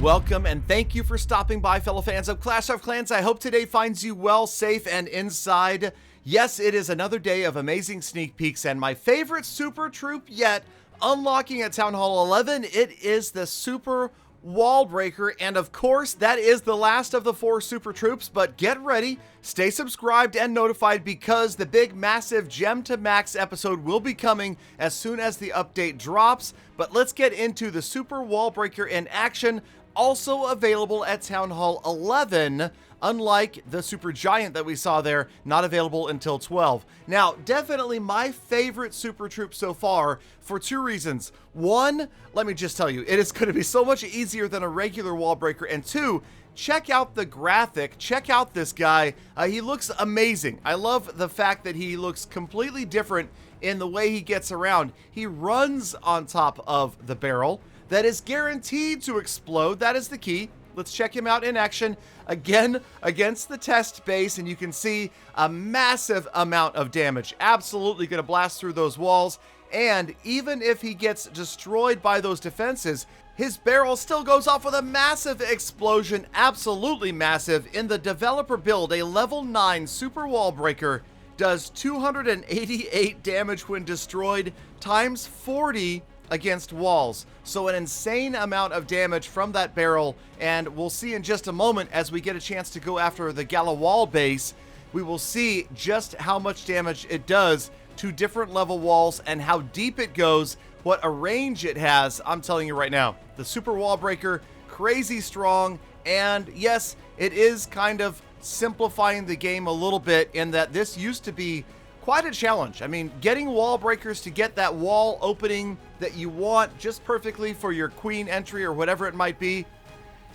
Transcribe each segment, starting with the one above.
Welcome and thank you for stopping by, fellow fans of Clash of Clans. I hope today finds you well, safe, and inside. Yes, it is another day of amazing sneak peeks, and my favorite super troop yet, unlocking at Town Hall 11, it is the Super Wall Breaker, and of course, that is the last of the 4 super troops, but get ready, stay subscribed and notified because the big, massive Gem to Max episode will be coming as soon as the update drops. But let's get into the Super Wall Breaker in action, also available at Town Hall 11, unlike the Super Giant that we saw there, not available until 12. Now, definitely my favorite super troop so far for 2 reasons. 1, let me just tell you, it is going to be so much easier than a regular wall breaker. And 2, check out the graphic. Check out this guy. He looks amazing. I love the fact that he looks completely different in the way he gets around. He runs on top of the barrel that is guaranteed to explode. That is the key. Let's check him out in action again against the test base, and you can see a massive amount of damage. Absolutely going to blast through those walls, and even if he gets destroyed by those defenses, his barrel still goes off with a massive explosion. Absolutely massive. In the developer build, a level 9 Super Wall Breaker does 288 damage when destroyed, times 40 against walls. So an insane amount of damage from that barrel, and we'll see in just a moment as we get a chance to go after the Galadon base, we will see just how much damage it does to different level walls and how deep it goes, what a range it has. I'm telling you right now, the Super Wall Breaker, crazy strong, and yes, it is kind of simplifying the game a little bit in that this used to be quite a challenge. I mean, getting wall breakers to get that wall opening that you want just perfectly for your queen entry or whatever it might be,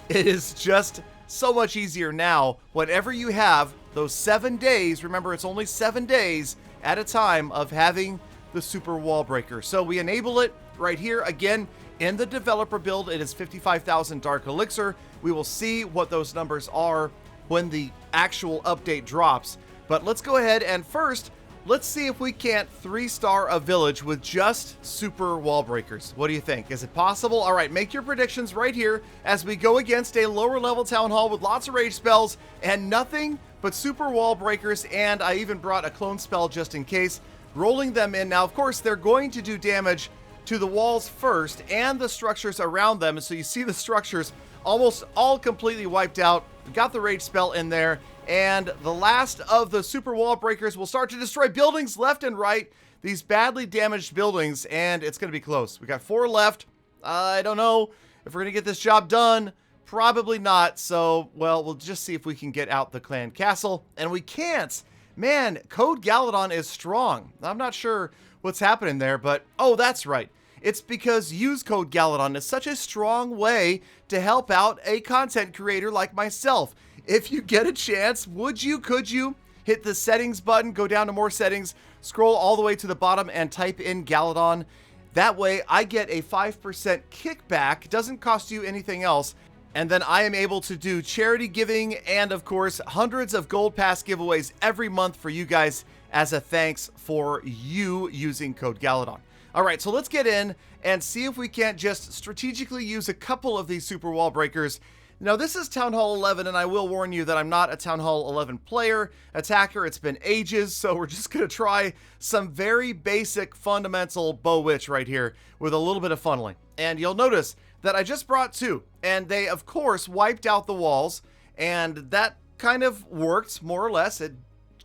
it is just so much easier now whenever you have those 7 days. Remember, it's only 7 days at a time of having the Super Wall Breaker. So we enable it right here. Again, in the developer build, it is 55,000 Dark Elixir. We will see what those numbers are when the actual update drops. But let's go ahead and first, let's see if we can't 3-star a village with just super wall breakers. What do you think? Is it possible? All right, make your predictions right here as we go against a lower level town hall with lots of rage spells and nothing but super wall breakers. And I even brought a clone spell just in case, rolling them in. Now, of course, they're going to do damage to the walls first and the structures around them. So you see the structures almost all completely wiped out. We got the rage spell in there. And the last of the super wall breakers will start to destroy buildings left and right, these badly damaged buildings, and it's going to be close. We got 4 left. I don't know if we're going to get this job done. Probably not. So, well, we'll just see if we can get out the clan castle. And we can't. Man, Code Galadon is strong. I'm not sure what's happening there, but oh, that's right. It's because use Code Galadon is such a strong way to help out a content creator like myself. If you get a chance, could you hit the settings button, go down to more settings, scroll all the way to the bottom and type in Galadon. That way I get a 5% kickback. It doesn't cost you anything else. And then I am able to do charity giving and of course, hundreds of gold pass giveaways every month for you guys as a thanks for you using Code Galadon. All right, so let's get in and see if we can't just strategically use a couple of these super wall breakers. Now, this is Town Hall 11, and I will warn you that I'm not a Town Hall 11 player, attacker. It's been ages, so we're just going to try some very basic, fundamental bow witch right here with a little bit of funneling. And you'll notice that I just brought 2, and they, of course, wiped out the walls, and that kind of worked, more or less. It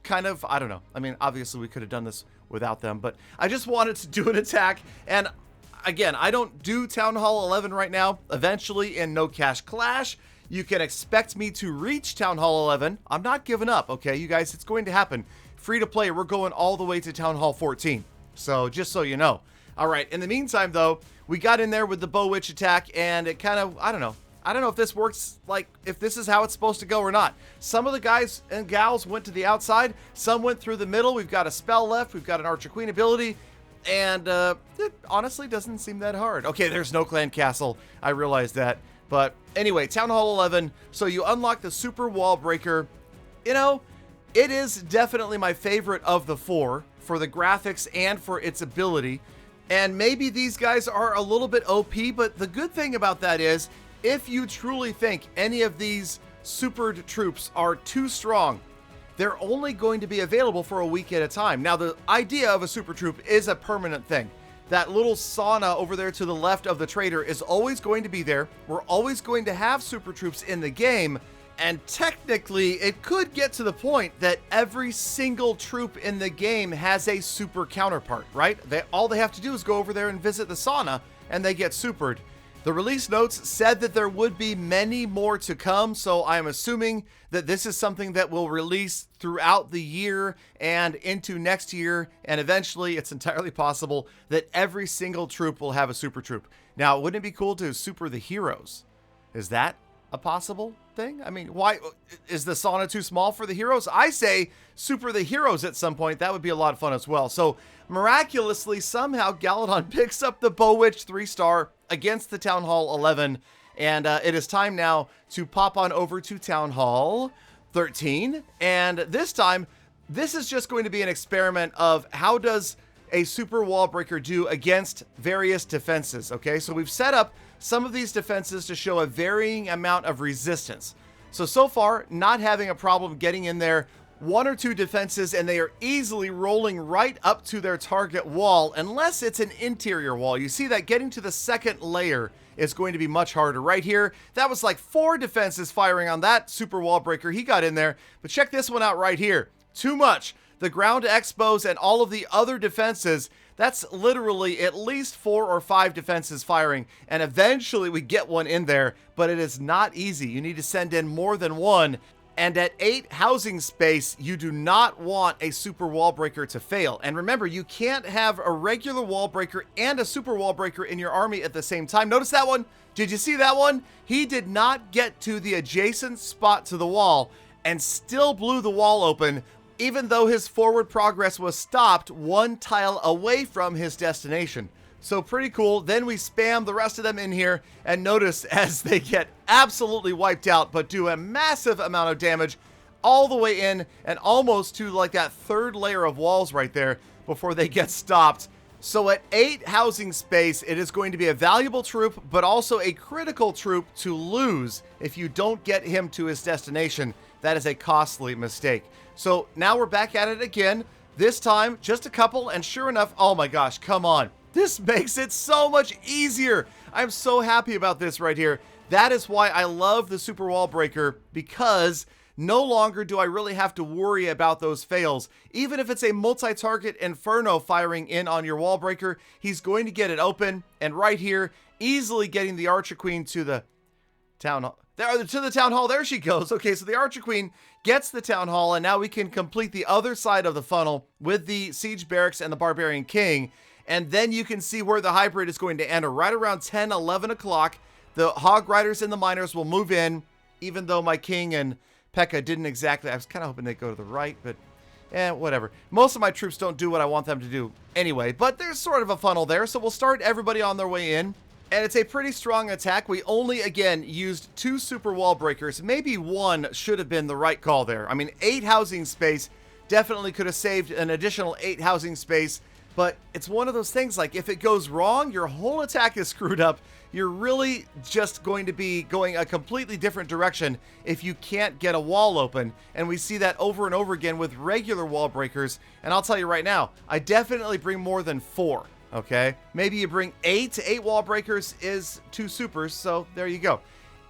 kind of, I don't know. I mean, obviously, we could have done this without them, but I just wanted to do an attack, and again, I don't do Town Hall 11 right now. Eventually, in No Cash Clash, you can expect me to reach Town Hall 11. I'm not giving up, okay, you guys? It's going to happen. Free to play, we're going all the way to Town Hall 14. So, just so you know. All right, in the meantime, though, we got in there with the Bow Witch attack, and it kind of, I don't know if this works, like, if this is how it's supposed to go or not. Some of the guys and gals went to the outside. Some went through the middle. We've got a spell left. We've got an Archer Queen ability. And it honestly doesn't seem that hard. Okay, there's no clan castle. I realize that. But anyway, Town Hall 11. So you unlock the Super Wall Breaker. You know, it is definitely my favorite of the 4 for the graphics and for its ability. And maybe these guys are a little bit OP, but the good thing about that is if you truly think any of these supered troops are too strong, they're only going to be available for a week at a time. Now, the idea of a super troop is a permanent thing. That little sauna over there to the left of the trader is always going to be there. We're always going to have super troops in the game. And technically, it could get to the point that every single troop in the game has a super counterpart, right? All they have to do is go over there and visit the sauna, and they get supered. The release notes said that there would be many more to come, so I'm assuming that this is something that will release throughout the year and into next year, and eventually it's entirely possible that every single troop will have a super troop. Now, wouldn't it be cool to super the heroes? Is that a possible thing? I mean, why is the sauna too small for the heroes? I say super the heroes at some point. That would be a lot of fun as well. So miraculously, somehow Galadon picks up the Bowitch 3-star against the Town Hall 11, and it is time now to pop on over to Town Hall 13. And this time, this is just going to be an experiment of how does a super wall breaker do against various defenses. Okay, so we've set up some of these defenses to show a varying amount of resistance. So far, not having a problem getting in there. One or two defenses, and they are easily rolling right up to their target wall, unless it's an interior wall. You see that getting to the second layer is going to be much harder. Right here, that was like 4 defenses firing on that super wall breaker. He got in there, but check this one out right here. Too much. The ground expos and all of the other defenses, that's literally at least 4 or 5 defenses firing, and eventually we get one in there, but it is not easy. You need to send in more than one. And at 8 housing space, you do not want a super wall breaker to fail. And remember, you can't have a regular wall breaker and a super wall breaker in your army at the same time. Notice that one? Did you see that one? He did not get to the adjacent spot to the wall and still blew the wall open, even though his forward progress was stopped 1 tile away from his destination. So pretty cool. Then we spam the rest of them in here, and notice as they get absolutely wiped out, but do a massive amount of damage all the way in and almost to like that 3rd layer of walls right there before they get stopped. So at 8 housing space, it is going to be a valuable troop, but also a critical troop to lose if you don't get him to his destination. That is a costly mistake. So now we're back at it again. This time, just a couple, and sure enough, oh my gosh, come on. This makes it so much easier. I'm so happy about this right here. That is why I love the super wall breaker, because no longer do I really have to worry about those fails. Even if it's a multi-target Inferno firing in on your wall breaker, he's going to get it open. And right here, easily getting the Archer Queen to the Town Hall. To the Town Hall, there she goes. Okay, so the Archer Queen gets the Town Hall, and now we can complete the other side of the funnel with the Siege Barracks and the Barbarian King. And then you can see where the hybrid is going to enter. Right around 10, 11 o'clock, the Hog Riders and the Miners will move in, even though my King and P.E.K.K.A. didn't exactly. I was kind of hoping they'd go to the right, but whatever. Most of my troops don't do what I want them to do anyway, but there's sort of a funnel there, so we'll start everybody on their way in. And it's a pretty strong attack. We only, again, used 2 super wall breakers. Maybe 1 should have been the right call there. I mean, 8 housing space definitely could have saved an additional 8 housing space. But it's one of those things, like, if it goes wrong, your whole attack is screwed up. You're really just going to be going a completely different direction if you can't get a wall open. And we see that over and over again with regular wall breakers. And I'll tell you right now, I definitely bring more than 4, okay? Maybe you bring 8. 8 wall breakers is 2 supers, so there you go.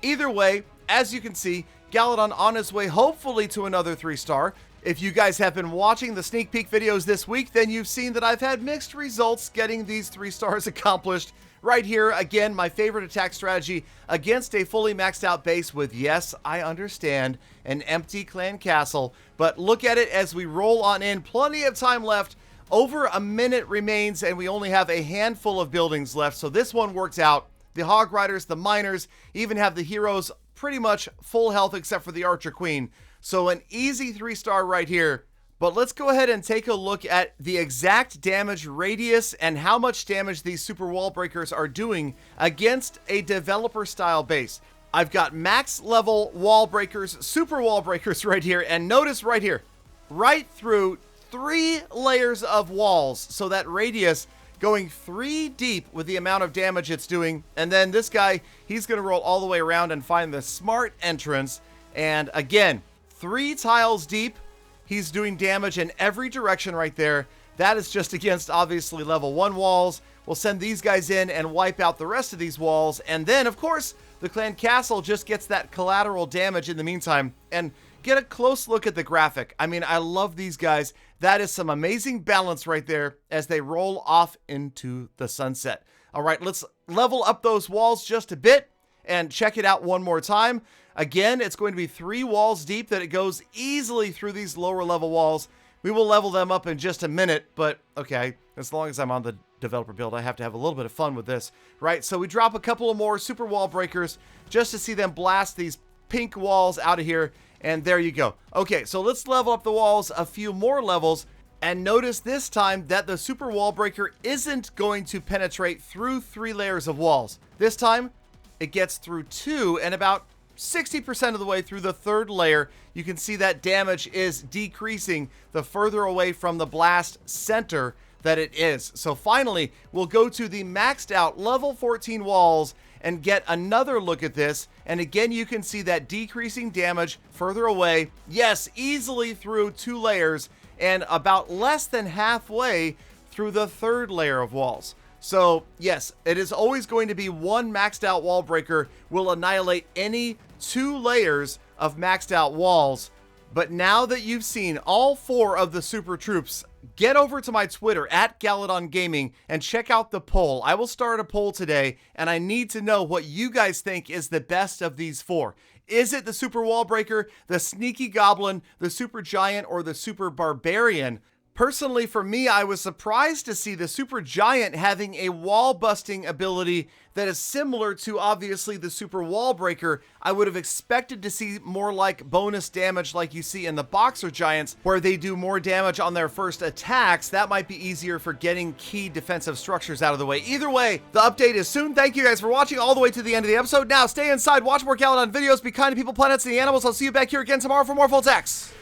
Either way, as you can see, Galadon on his way, hopefully, to another 3-star. If you guys have been watching the sneak peek videos this week, then you've seen that I've had mixed results getting these 3 stars accomplished. Right here, again, my favorite attack strategy against a fully maxed out base with, yes, I understand, an empty clan castle. But look at it as we roll on in. Plenty of time left. Over a minute remains, and we only have a handful of buildings left. So this one works out. The Hog Riders, the Miners, even have the heroes pretty much full health except for the Archer Queen. So an easy 3-star right here. But let's go ahead and take a look at the exact damage radius and how much damage these super wall breakers are doing against a developer style base. I've got max level wall breakers, super wall breakers right here. And notice right here, right through 3 layers of walls. So that radius going 3 deep with the amount of damage it's doing. And then this guy, he's going to roll all the way around and find the smart entrance. And again, 3 tiles deep. He's doing damage in every direction right there. That is just against, obviously, level 1 walls. We'll send these guys in and wipe out the rest of these walls. And then, of course, the clan castle just gets that collateral damage in the meantime. And get a close look at the graphic. I mean, I love these guys. That is some amazing balance right there as they roll off into the sunset. All right, let's level up those walls just a bit and check it out one more time. Again, it's going to be 3 walls deep that it goes easily through these lower level walls. We will level them up in just a minute, but okay, as long as I'm on the developer build, I have to have a little bit of fun with this, right? So we drop a couple of more super wall breakers just to see them blast these pink walls out of here, and there you go. Okay, so let's level up the walls a few more levels, and notice this time that the super wall breaker isn't going to penetrate through 3 layers of walls. This time, it gets through 2, and about 60% of the way through the 3rd layer, you can see that damage is decreasing the further away from the blast center that it is. So finally, we'll go to the maxed out level 14 walls and get another look at this. And again, you can see that decreasing damage further away. Yes, easily through 2 layers and about less than halfway through the 3rd layer of walls. So yes, it is always going to be 1 maxed out wall breaker will annihilate any 2 layers of maxed out walls. But now that you've seen all 4 of the super troops, get over to my Twitter at Galadon Gaming and check out the poll. I will start a poll today, and I need to know what you guys think is the best of these 4. Is it the super wall breaker, the sneaky goblin, the super giant, or the super barbarian? Personally, for me, I was surprised to see the super giant having a wall busting ability that is similar to, obviously, the super wall breaker. I would have expected to see more like bonus damage like you see in the boxer giants, where they do more damage on their first attacks. That might be easier for getting key defensive structures out of the way. Either way, the update is soon. Thank you guys for watching all the way to the end of the episode. Now, stay inside, watch more Galadon videos, be kind to people, planets, and the animals. I'll see you back here again tomorrow for more Full Text.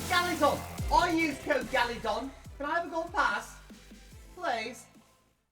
Galadon, I use code Galadon. Can I have a gold pass? Please.